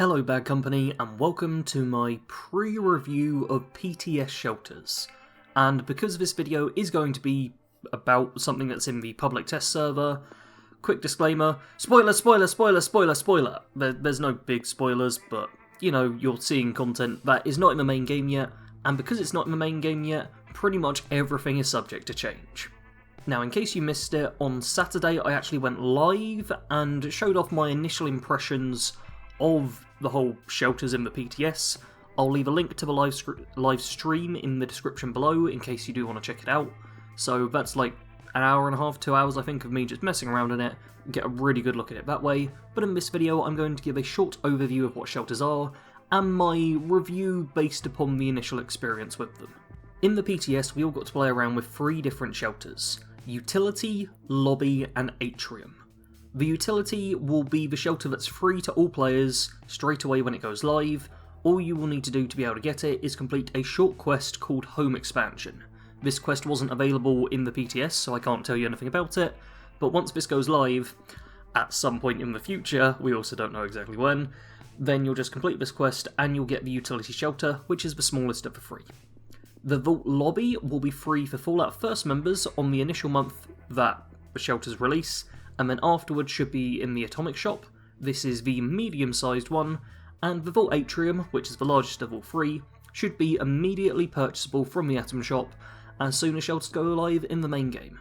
Hello Bad Company and welcome to my pre-review of PTS shelters. And because this video is going to be about something that's in the public test server, quick disclaimer, spoiler! There's no big spoilers, but you know, you're seeing content that is not in the main game yet, and because it's not in the main game yet, pretty much everything is subject to change. Now, in case you missed it, on Saturday I actually went live and showed off my initial impressions of the whole shelters in the PTS. I'll leave a link to the live stream in the description below in case you do want to check it out. So that's like an hour and a half, 2 hours I think of me just messing around in it, get a really good look at it that way. But in this video I'm going to give a short overview of what shelters are, and my review based upon the initial experience with them. In the PTS we all got to play around with 3 different shelters: Utility, Lobby and Atrium. The Utility will be the shelter that's free to all players straight away when it goes live. All you will need to do to be able to get it is complete a short quest called Home Expansion. This quest wasn't available in the PTS, so I can't tell you anything about it, but once this goes live, at some point in the future, we also don't know exactly when, then you'll just complete this quest and you'll get the Utility shelter, which is the smallest of the 3. The Vault Lobby will be free for Fallout First members on the initial month that the shelters release, and then afterwards should be in the Atomic Shop. This is the medium-sized one, and the Vault Atrium, which is the largest of all 3, should be immediately purchasable from the Atom Shop as soon as shelters go live in the main game.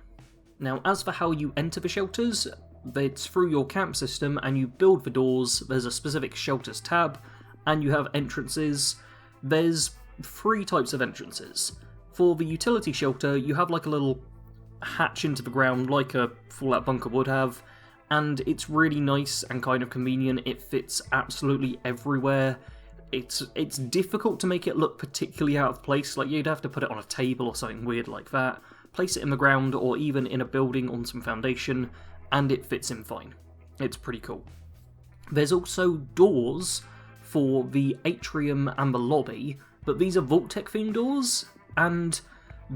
Now, as for how you enter the shelters, it's through your camp system and you build the doors. There's a specific shelters tab, and you have entrances. There's 3 types of entrances. For the Utility shelter, you have like a little hatch into the ground like a Fallout bunker would have, and it's really nice and kind of convenient. It fits absolutely everywhere. It's difficult to make it look particularly out of place, like you'd have to put it on a table or something weird like that, place it in the ground or even in a building on some foundation, and it fits in fine. It's pretty cool. There's also doors for the Atrium and the Lobby, but these are Vault-Tec themed doors, and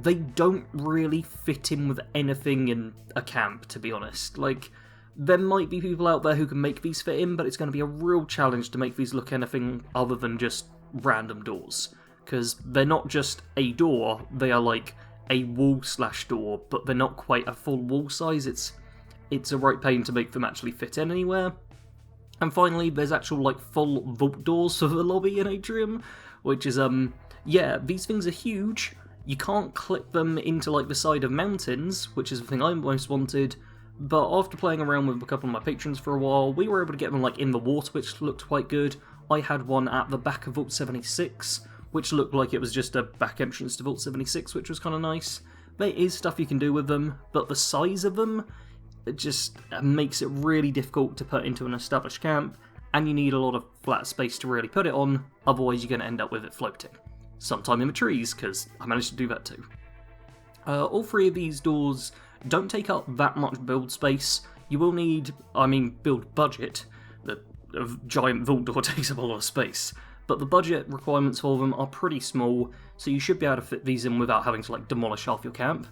they don't really fit in with anything in a camp, to be honest. Like, there might be people out there who can make these fit in, but it's going to be a real challenge to make these look anything other than just random doors. Because they're not just a door, they are like a wall/door, but they're not quite a full wall size. It's a right pain to make them actually fit in anywhere. And finally, there's actual like full vault doors for the Lobby and Atrium, which is, yeah, these things are huge. You can't clip them into like the side of mountains, which is the thing I most wanted, but after playing around with a couple of my patrons for a while, we were able to get them like in the water, which looked quite good. I had one at the back of Vault 76, which looked like it was just a back entrance to Vault 76, which was kind of nice. There is stuff you can do with them, but the size of them, it just makes it really difficult to put into an established camp, and you need a lot of flat space to really put it on, otherwise you're going to end up with it floating. Sometime in the trees, because I managed to do that too. All 3 of these doors don't take up that much build space. You will need, build budget. The giant vault door takes up a lot of space, but the budget requirements for them are pretty small, so you should be able to fit these in without having to like demolish half your camp.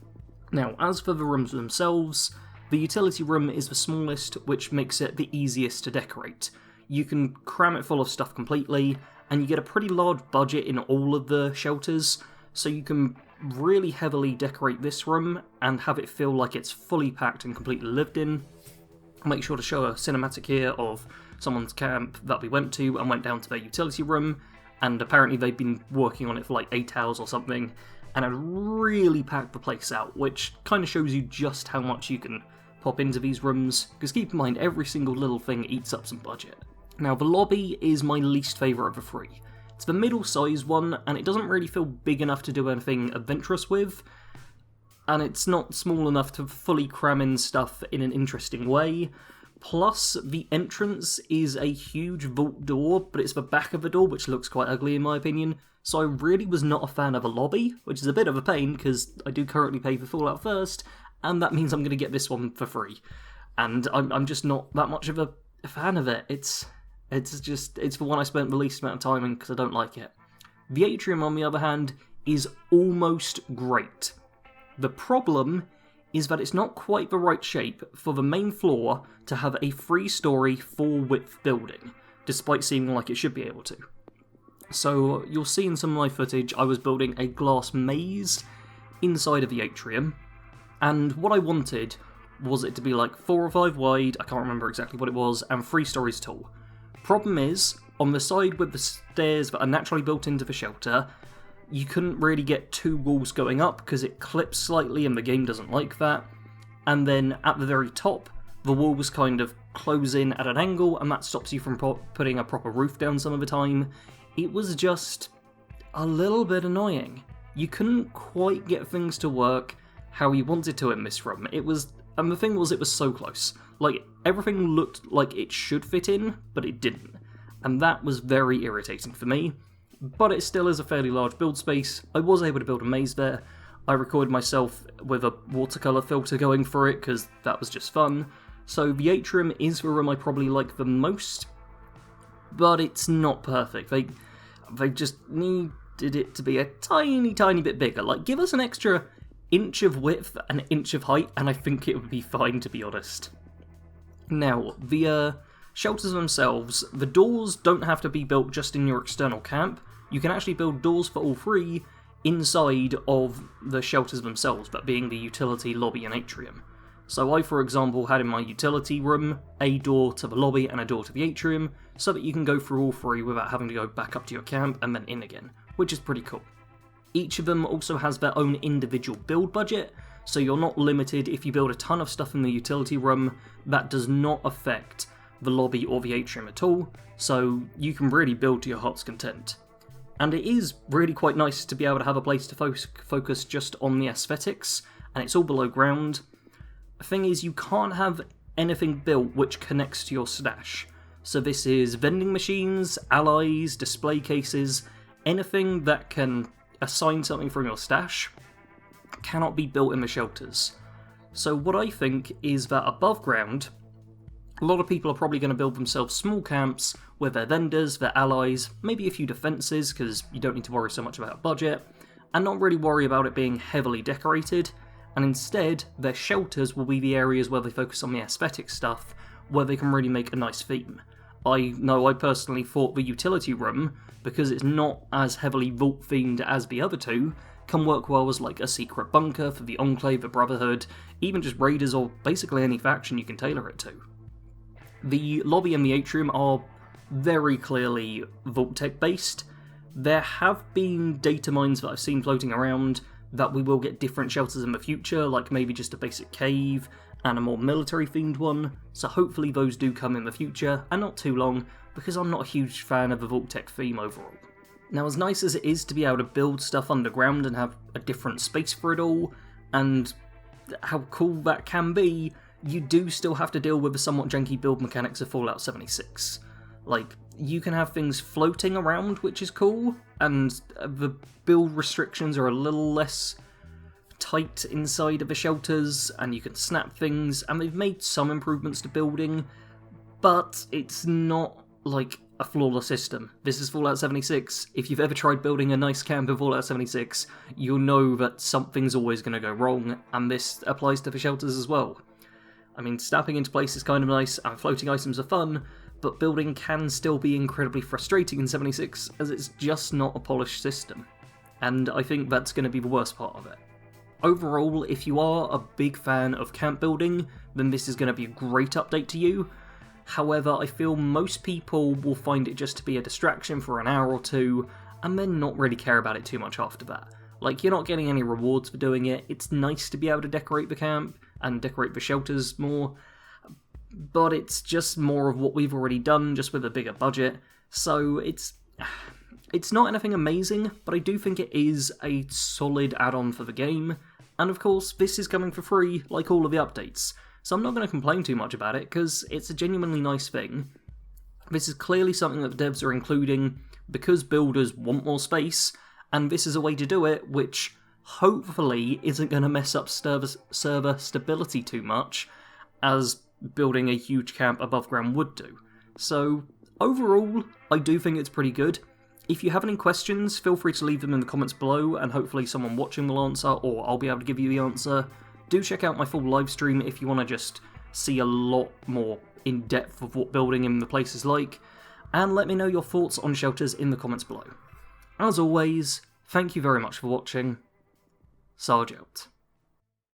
Now, as for the rooms themselves, the Utility room is the smallest, which makes it the easiest to decorate. You can cram it full of stuff completely, and you get a pretty large budget in all of the shelters, so you can really heavily decorate this room and have it feel like it's fully packed and completely lived in. I'll make sure to show a cinematic here of someone's camp that we went to and went down to their Utility room, and apparently they've been working on it for like 8 hours or something, and had really packed the place out, which kind of shows you just how much you can pop into these rooms, because keep in mind every single little thing eats up some budget. Now, the Lobby is my least favourite of the 3. It's the middle-sized one, and it doesn't really feel big enough to do anything adventurous with, and it's not small enough to fully cram in stuff in an interesting way. Plus, the entrance is a huge vault door, but it's the back of the door, which looks quite ugly in my opinion, so I really was not a fan of a Lobby, which is a bit of a pain, because I do currently pay for Fallout First, and that means I'm going to get this one for free. And I'm just not that much of a fan of it. It's the one I spent the least amount of time in because I don't like it. The Atrium, on the other hand, is almost great. The problem is that it's not quite the right shape for the main floor to have a 3-story, full-width building. despite seeming like it should be able to. So you'll see in some of my footage I was building a glass maze inside of the Atrium, and what I wanted was it to be like 4 or 5 wide, I can't remember exactly what it was, and 3 stories tall. Problem is, on the side with the stairs that are naturally built into the shelter, you couldn't really get 2 walls going up because it clips slightly and the game doesn't like that. And then at the very top, the walls kind of close in at an angle, and that stops you from putting a proper roof down some of the time. It was just a little bit annoying. You couldn't quite get things to work how you wanted to in this room. And the thing was, it was so close. Like, everything looked like it should fit in, but it didn't. And that was very irritating for me. But it still is a fairly large build space. I was able to build a maze there. I recorded myself with a watercolour filter going for it, because that was just fun. So the Atrium is the room I probably like the most, but it's not perfect. They just needed it to be a tiny, tiny bit bigger. Like, give us an extra inch of width and an inch of height, and I think it would be fine, to be honest. Now, the shelters themselves, the doors don't have to be built just in your external camp. You can actually build doors for all 3 inside of the shelters themselves, that being the utility, lobby, and atrium. So I, for example, had in my utility room a door to the lobby and a door to the atrium, so that you can go through all 3 without having to go back up to your camp and then in again, which is pretty cool. Each of them also has their own individual build budget, so you're not limited. If you build a ton of stuff in the utility room, that does not affect the lobby or the atrium at all, so you can really build to your heart's content. And it is really quite nice to be able to have a place to focus just on the aesthetics, and it's all below ground. The thing is, you can't have anything built which connects to your stash. So this is vending machines, allies, display cases, anything that can assign something from your stash cannot be built in the shelters. So what I think is that above ground, a lot of people are probably going to build themselves small camps with their vendors, their allies, maybe a few defences because you don't need to worry so much about budget, and not really worry about it being heavily decorated, and instead their shelters will be the areas where they focus on the aesthetic stuff, where they can really make a nice theme. I know I personally thought the utility room, because it's not as heavily vault themed as the other 2, can work well as like a secret bunker for the Enclave, the Brotherhood, even just raiders or basically any faction you can tailor it to. The lobby and the atrium are very clearly Vault-Tec based. There have been data mines that I've seen floating around that we will get different shelters in the future, like maybe just a basic cave and a more military themed one, so hopefully those do come in the future, and not too long, because I'm not a huge fan of the Vault-Tec theme overall. Now, as nice as it is to be able to build stuff underground and have a different space for it all, and how cool that can be, you do still have to deal with the somewhat janky build mechanics of Fallout 76. Like, you can have things floating around, which is cool, and the build restrictions are a little less tight inside of the shelters, and you can snap things, and they've made some improvements to building, but it's not like a flawless system. This is Fallout 76. If you've ever tried building a nice camp in Fallout 76, you'll know that something's always going to go wrong, and this applies to the shelters as well. I mean, snapping into place is kind of nice, and floating items are fun, but building can still be incredibly frustrating in 76, as it's just not a polished system. And I think that's going to be the worst part of it. Overall, if you are a big fan of camp building, then this is going to be a great update to you. However, I feel most people will find it just to be a distraction for an hour or 2, and then not really care about it too much after that. Like, you're not getting any rewards for doing it. It's nice to be able to decorate the camp, and decorate the shelters more, but it's just more of what we've already done, just with a bigger budget, so it's not anything amazing, but I do think it is a solid add-on for the game, and of course, this is coming for free, like all of the updates, so I'm not going to complain too much about it, because it's a genuinely nice thing. This is clearly something that the devs are including, because builders want more space, and this is a way to do it, which hopefully isn't going to mess up server stability too much, as building a huge camp above ground would do. So, overall, I do think it's pretty good. If you have any questions, feel free to leave them in the comments below, and hopefully someone watching will answer, or I'll be able to give you the answer. Do check out my full live stream if you want to just see a lot more in depth of what building in the place is like. and let me know your thoughts on shelters in the comments below. As always, thank you very much for watching. Sarge out.